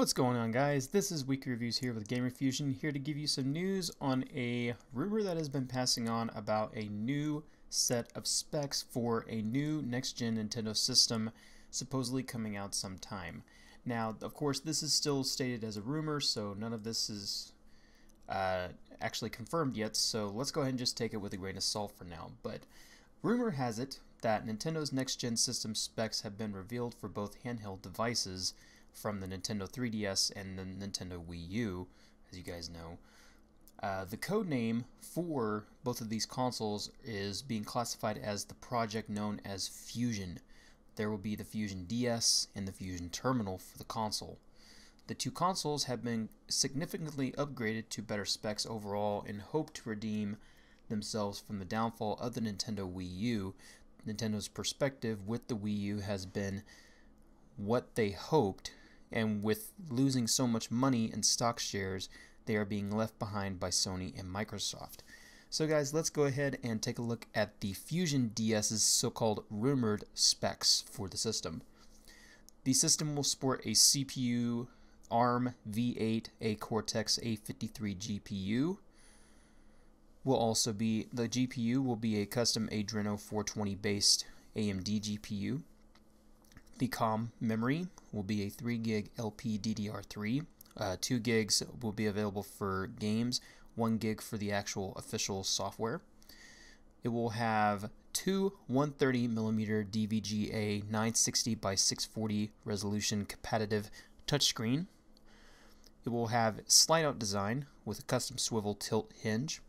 What's going on, guys? This is Weekly Reviews here with Gamer Fusion, here to give you some news on a rumor that has been passing on about a new set of specs for a new next-gen Nintendo system supposedly coming out sometime. Now, of course, this is still stated as a rumor, so none of this is actually confirmed yet, so let's go ahead and just take it with a grain of salt for now. But rumor has it that Nintendo's next-gen system specs have been revealed for both handheld devices from the Nintendo 3DS and the Nintendo Wii U, as you guys know. The code name for both of these consoles is being classified as the project known as Fusion. There will be the Fusion DS and the Fusion Terminal for the console. The two consoles have been significantly upgraded to better specs overall and hope to redeem themselves from the downfall of the Nintendo Wii U. Nintendo's perspective with the Wii U has been what they hoped, and with losing so much money in stock shares, they are being left behind by Sony and Microsoft. So guys, let's go ahead and take a look at the Fusion DS's so-called rumored specs for the system. The system will sport a CPU ARM V8, a Cortex A53 GPU. The GPU will be a custom Adreno 420 based AMD GPU. The COM memory will be a 3 gig LPDDR3. 2 gigs will be available for games, 1 gig for the actual official software. It will have two 130mm DVGA 960 by 640 resolution competitive touchscreen. It will have slide-out design with a custom swivel tilt hinge.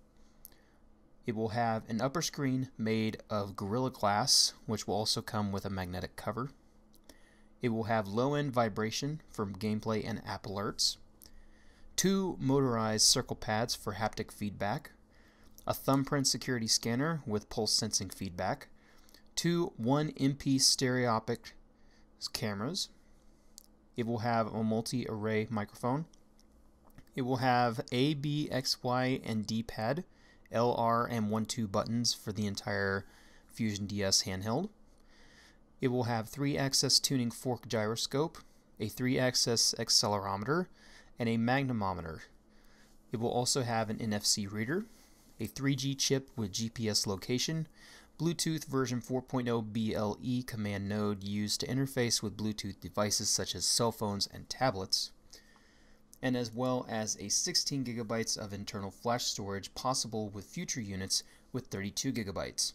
It will have an upper screen made of Gorilla Glass, which will also come with a magnetic cover. It will have low-end vibration from gameplay and app alerts, 2 motorized circle pads for haptic feedback, a thumbprint security scanner with pulse sensing feedback, 2 1MP stereoscopic cameras. It will have a multi-array microphone. It will have A, B, X, Y, and D-pad, LR, and 1-2 buttons for the entire Fusion DS handheld. It will have 3-axis tuning fork gyroscope, a 3-axis accelerometer, and a magnetometer. It will also have an NFC reader, a 3G chip with GPS location, Bluetooth version 4.0 BLE command node used to interface with Bluetooth devices such as cell phones and tablets, and as well as a 16 gigabytes of internal flash storage possible with future units with 32 gigabytes.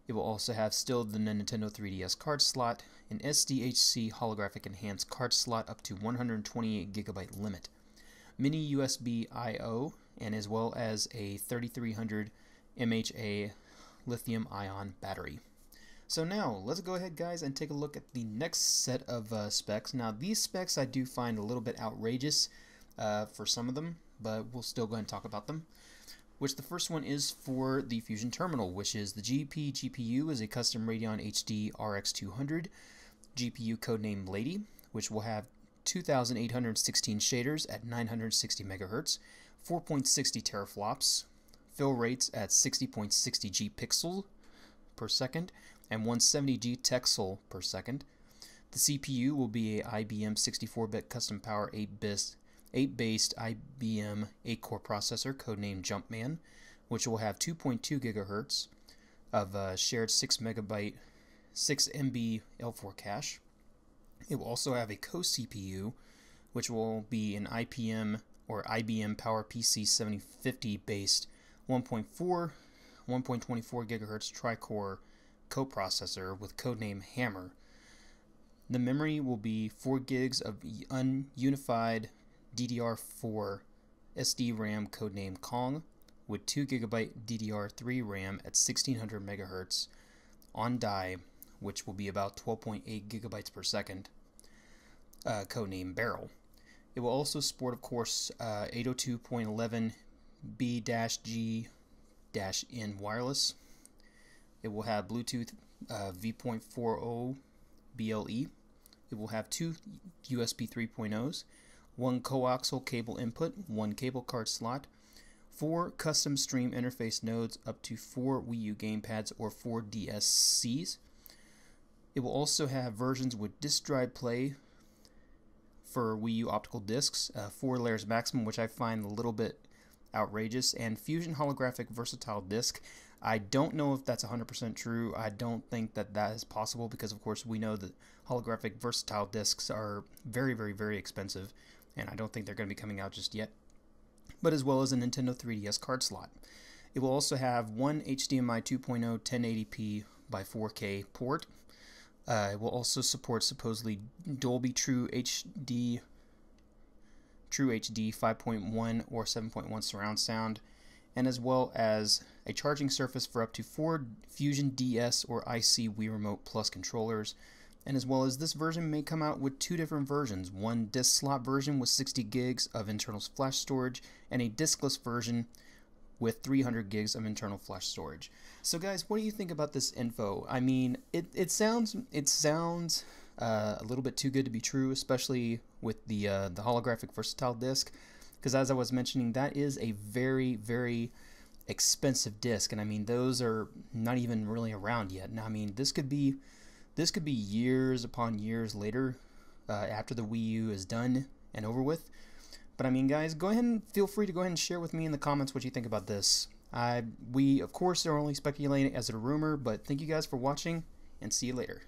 It will also have still the Nintendo 3DS card slot, an SDHC holographic enhanced card slot up to 128 gigabyte limit, mini USB I/O, and as well as a 3300 mAh lithium ion battery. So now let's go ahead, guys, and take a look at the next set of specs. Now these specs I do find a little bit outrageous for some of them, but we'll still go ahead and talk about them. Which the first one is for the Fusion Terminal, which is the GPU is a custom Radeon HD RX 200 GPU codenamed Lady, which will have 2,816 shaders at 960 MHz, 4.60 teraflops, fill rates at 60.60 G pixel per second, and 170 G texel per second. The CPU will be a IBM 64-bit custom power 8-based IBM 8-core processor codenamed Jumpman, which will have 2.2 GHz of shared 6 MB L4 cache. It will also have a co-CPU, which will be an IBM PowerPC 7050 based 1.24 GHz tri-core coprocessor with codename Hammer. The memory will be 4 gigs of ununified DDR4 SD RAM codename Kong with 2 GB DDR3 RAM at 1600 MHz on die, which will be about 12.8 gigabytes per second, codename Barrel. It will also support, of course, 802.11b-g-n wireless. It will have Bluetooth v.40 BLE. It will have 2 USB 3.0s, 1 coaxial cable input, 1 cable card slot, 4 custom stream interface nodes up to 4 Wii U gamepads or 4 DSCs. It will also have versions with disk drive play, for Wii U optical discs, 4 layers maximum, which I find a little bit outrageous, and Fusion holographic versatile disc. I don't know if that's 100% true. I don't think that that is possible because, of course, we know that holographic versatile discs are very, very, very expensive, and I don't think they're going to be coming out just yet. But as well as a Nintendo 3DS card slot. It will also have one HDMI 2.0 1080p by 4K port. It will also support supposedly Dolby True HD 5.1 or 7.1 surround sound, and as well as a charging surface for up to 4 Fusion DS or IC Wii Remote Plus controllers, and as well as this version may come out with 2 different versions, one disc slot version with 60 gigs of internal flash storage, and a diskless version with 300 gigs of internal flash storage. So guys, what do you think about this info? I mean, it sounds a little bit too good to be true, especially with the holographic versatile disc, because as I was mentioning, that is a very, very expensive disc, and I mean, those are not even really around yet. Now, I mean, this could be years upon years later, after the Wii U is done and over with. But I mean, guys, go ahead and feel free to go ahead and share with me in the comments what you think about this. We, of course, are only speculating as a rumor, but thank you guys for watching, and see you later.